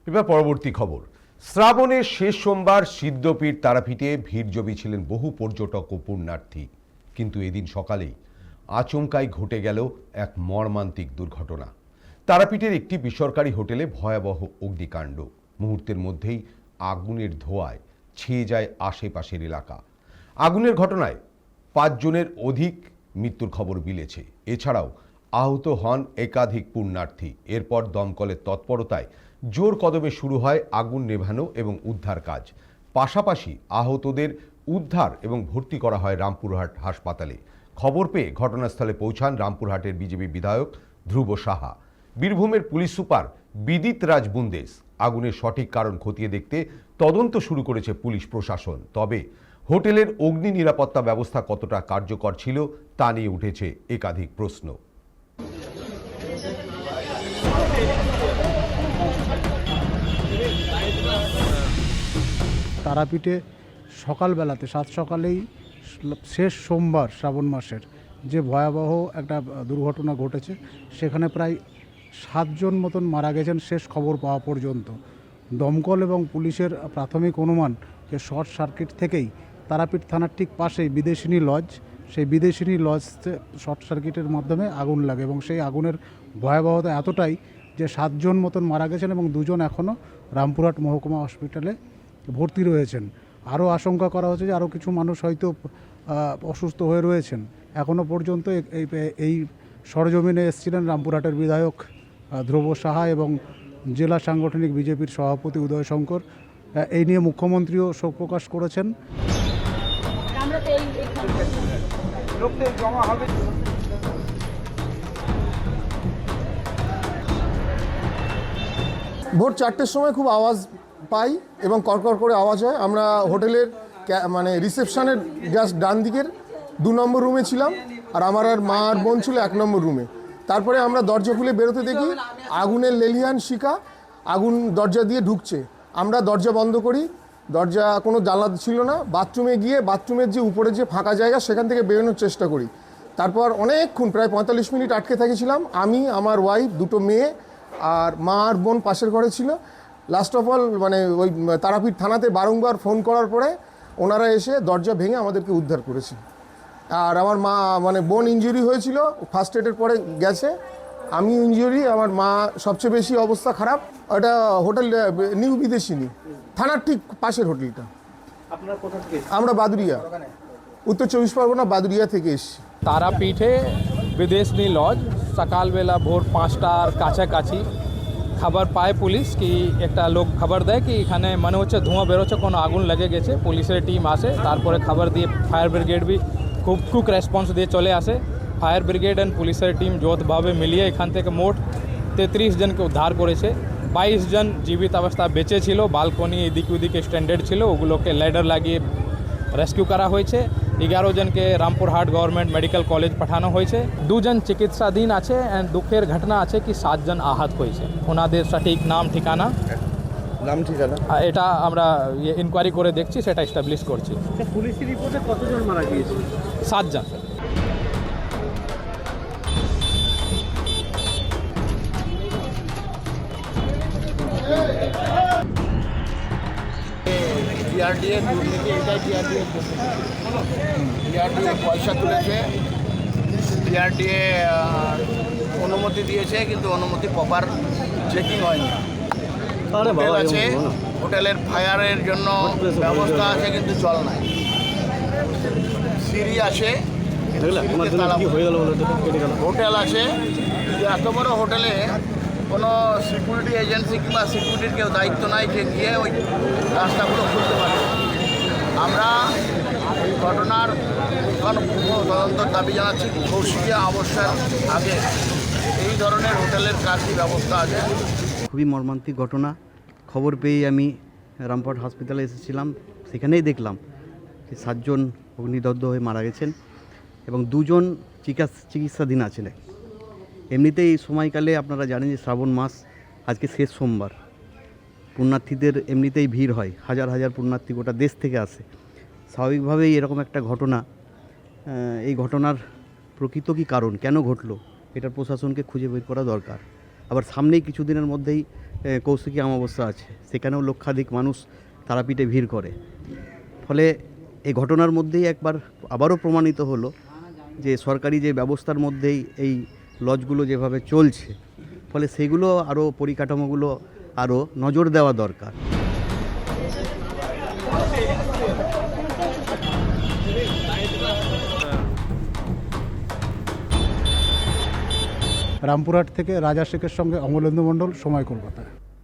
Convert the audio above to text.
এবার পরবর্তী খবর। শ্রাবণের শেষ সোমবার সিদ্ধপীঠ তারাপীঠে ভিড় জমিয়েছিলেন বহু পর্যটক ও পুণ্যার্থী, কিন্তু এদিন সকালেই আচমকাই ঘটে গেল এক মর্মান্তিক দুর্ঘটনা। তারাপীঠের একটি বেসরকারি হোটেলে ভয়াবহ অগ্নিকাণ্ড। মুহূর্তের মধ্যেই আগুনের ধোঁয়ায় ছেয়ে যায় আশেপাশের এলাকা। আগুনের ঘটনায় 5 জনের অধিক মৃত্যুর খবর মিলেছে। এছাড়াও আহত হন একাধিক পুণ্যার্থী। এরপর দমকলের তৎপরতায় জোর কদমে শুরু হয় আগুন নেভানো এবং উদ্ধার কাজ। পাশাপাশি আহতদের উদ্ধার এবং ভর্তি করা হয় রামপুরহাট হাসপাতালে। খবর পেয়ে ঘটনাস্থলে পৌঁছান রামপুরহাটের বিজেপি বিধায়ক ধ্রুব সাহা। বীরভূমের পুলিশ সুপার বিদিত রাজ বুন্দেশ। আগুনের সঠিক কারণ খতিয়ে দেখতে তদন্ত শুরু করেছে পুলিশ প্রশাসন। তবে হোটেলের অগ্নি নিরাপত্তা ব্যবস্থা কতটা কার্যকর ছিল তা নিয়ে উঠেছে একাধিক প্রশ্ন। তারাপীঠে সকালবেলাতে সাত সকালেই শেষ সোমবার শ্রাবণ মাসের যে ভয়াবহ একটা দুর্ঘটনা ঘটেছে, সেখানে প্রায় 7 জন মতন মারা গেছেন শেষ খবর পাওয়া পর্যন্ত। দমকল এবং পুলিশের প্রাথমিক অনুমান যে শর্ট সার্কিট থেকেই তারাপীঠ থানার ঠিক পাশেই বিদেশিনী লজ, সেই বিদেশিনী লজ শর্ট সার্কিটের মাধ্যমে আগুন লাগে এবং সেই আগুনের ভয়াবহতা এতটাই যে 7 জন মতন মারা গেছেন এবং 2 জন এখনও রামপুরহাট মহকুমা হসপিটালে ভর্তি রয়েছেন। আরও আশঙ্কা করা হচ্ছে যে আরও কিছু মানুষ হয়তো অসুস্থ হয়ে রয়েছেন। এখনও পর্যন্ত এই সরজমিনে এসেছিলেন রামপুরহাটের বিধায়ক ধ্রুব সাহা এবং জেলা সাংগঠনিক বিজেপির সভাপতি উদয় শঙ্কর। এই নিয়ে মুখ্যমন্ত্রীও শোক প্রকাশ করেছেন। ভোর 4টের সময় খুব আওয়াজ পাই এবং করকর করে আওয়াজ হয়। আমরা হোটেলের মানে রিসেপশনের জাস্ট ডান দিকের 2 নম্বর রুমে ছিলাম, আর আমার আর মা আর বোন ছিল 1 নম্বর রুমে। তারপরে আমরা দরজা খুলে বেরোতে দেখি আগুনের লেলিহান শিখা আগুন দরজা দিয়ে ঢুকছে। আমরা দরজা বন্ধ করি, দরজা কোনো জানলা ছিল না। বাথরুমে গিয়ে বাথরুমের যে উপরে যে ফাঁকা জায়গা সেখান থেকে বেরোনোর চেষ্টা করি। তারপর অনেকক্ষণ প্রায় 45 মিনিট আটকে থেকেছিলাম। আমি, আমার ওয়াইফ, 2 মেয়ে আর মা আর বোন পাশের ঘরে ছিল। লাস্ট অফ অল মানে ওই তারাপীঠ থানাতে বারংবার ফোন করার পরে ওনারা এসে দরজা ভেঙে আমাদেরকে উদ্ধার করেছে। আর আমার মা মানে বোন ইনজুরি হয়েছিল, ফার্স্ট এডের পরে গেছে। আমি ইনজুরি, আমার মা সবচেয়ে বেশি অবস্থা খারাপ। ওটা হোটেল নিউ বিদেশিনী থানার ঠিক পাশের হোটেলটা। আমরা বাদুরিয়া, উত্তর 24 পরগনা বাদুরিয়া থেকে এসেছি। তারাপীঠে বিদেশনি লজ সকালবেলা ভোর 5টার কাছাকাছি খবর পায় পুলিশ কি একটা লোক খবর দেয় কি এখানে মনে হচ্ছে ধোঁয়া বেরোচ্ছে, কোনো আগুন লেগে গেছে। পুলিশের টিম আসে, তারপরে খবর দিয়ে ফায়ার ব্রিগেড भी খুব কুইক রেসপন্স দিয়ে চলে আসে। ফায়ার ব্রিগেড অ্যান্ড পুলিশের টিম যৌথভাবে মিলিয়ে এখান থেকে মোট 33 জনকে উদ্ধার করেছে। 22 জন জীবিত অবস্থা বেঁচে ছিল, বালকনি এদিক ওদিকে স্ট্যান্ডার্ড ছিল, ওগুলোকে ল্যাডার লাগিয়ে রেস্কিউ করা হয়েছে। 11 জনকে রামপুরহাট গভর্নমেন্ট মেডিকেল কলেজ পাঠানো হয়েছে। 2 জন চিকিৎসাধীন আছে অ্যান্ড দুঃখের ঘটনা আছে কি 7 জন আহত হয়েছে। ওনাদের সঠিক নাম ঠিকানা এটা আমরা ইনকোয়ারি করে দেখছি, সেটা এস্টাবলিশ করছি। পুলিশের রিপোর্টে কতজন মারা গিয়েছে? 7 জন। ডিআরডিএ দুর্নীতি, এটাই ডিআরডিএ পয়সা তুলেছে, ডিআরডিএ অনুমতি দিয়েছে, কিন্তু অনুমতি প্রপার চেকিং হয়নি। হোটেল আছে, হোটেলের ফায়ারের জন্য ব্যবস্থা আছে কিন্তু জল নাই। সিঁড়ি আছে, হোটেল আছে, এত বড় হোটেলে কোনো সিকিউরিটি এজেন্সি কিংবা সিকিউরিটির কেউ দায়িত্ব নাই যে গিয়ে ওই রাস্তাগুলো খুলতে পারে। আমরা এই ঘটনার তদন্তর দাবি জানাচ্ছি। কৌশিকীয় অবস্থার আগে এই ধরনের হোটেলের কাজী ব্যবস্থা আছে। খুবই মর্মান্তিক ঘটনা। খবর পেয়ে আমি রামপুরহাট হসপিটালে এসেছিলাম, সেখানেই দেখলাম যে 7 জন অগ্নিদগ্ধ হয়ে মারা গেছেন এবং 2 জন চিকিৎসাধীন আছেন। এমনিতেই এই সময়কালে আপনারা জানেন যে শ্রাবণ মাস, আজকে শেষ সোমবার, পুণ্যার্থীদের এমনিতেই ভিড় হয়, হাজার হাজার পুণ্যার্থী গোটা দেশ থেকে আসে। স্বাভাবিকভাবেই এরকম একটা ঘটনা, এই ঘটনার প্রকৃত কী কারণ, কেন ঘটলো, এটা প্রশাসনকে খুঁজে বের করা দরকার। আবার সামনেই কিছুদিনের মধ্যেই কৌশিকী অমাবস্যা আছে, সেখানেও লক্ষাধিক মানুষ তারাপীঠে ভিড় করে। ফলে এই ঘটনার মধ্যেই আবারও প্রমাণিত হলো যে সরকারি যে ব্যবস্থার মধ্যেই এই লজগুলো যেভাবে চলছে, ফলে সেগুলো আরও পরিকাঠামোগুলো আরও নজর দেওয়া দরকার। রামপুরহাট থেকে রাজা শেখের সঙ্গে অমলেন্দু মণ্ডল, সময় কলকাতা।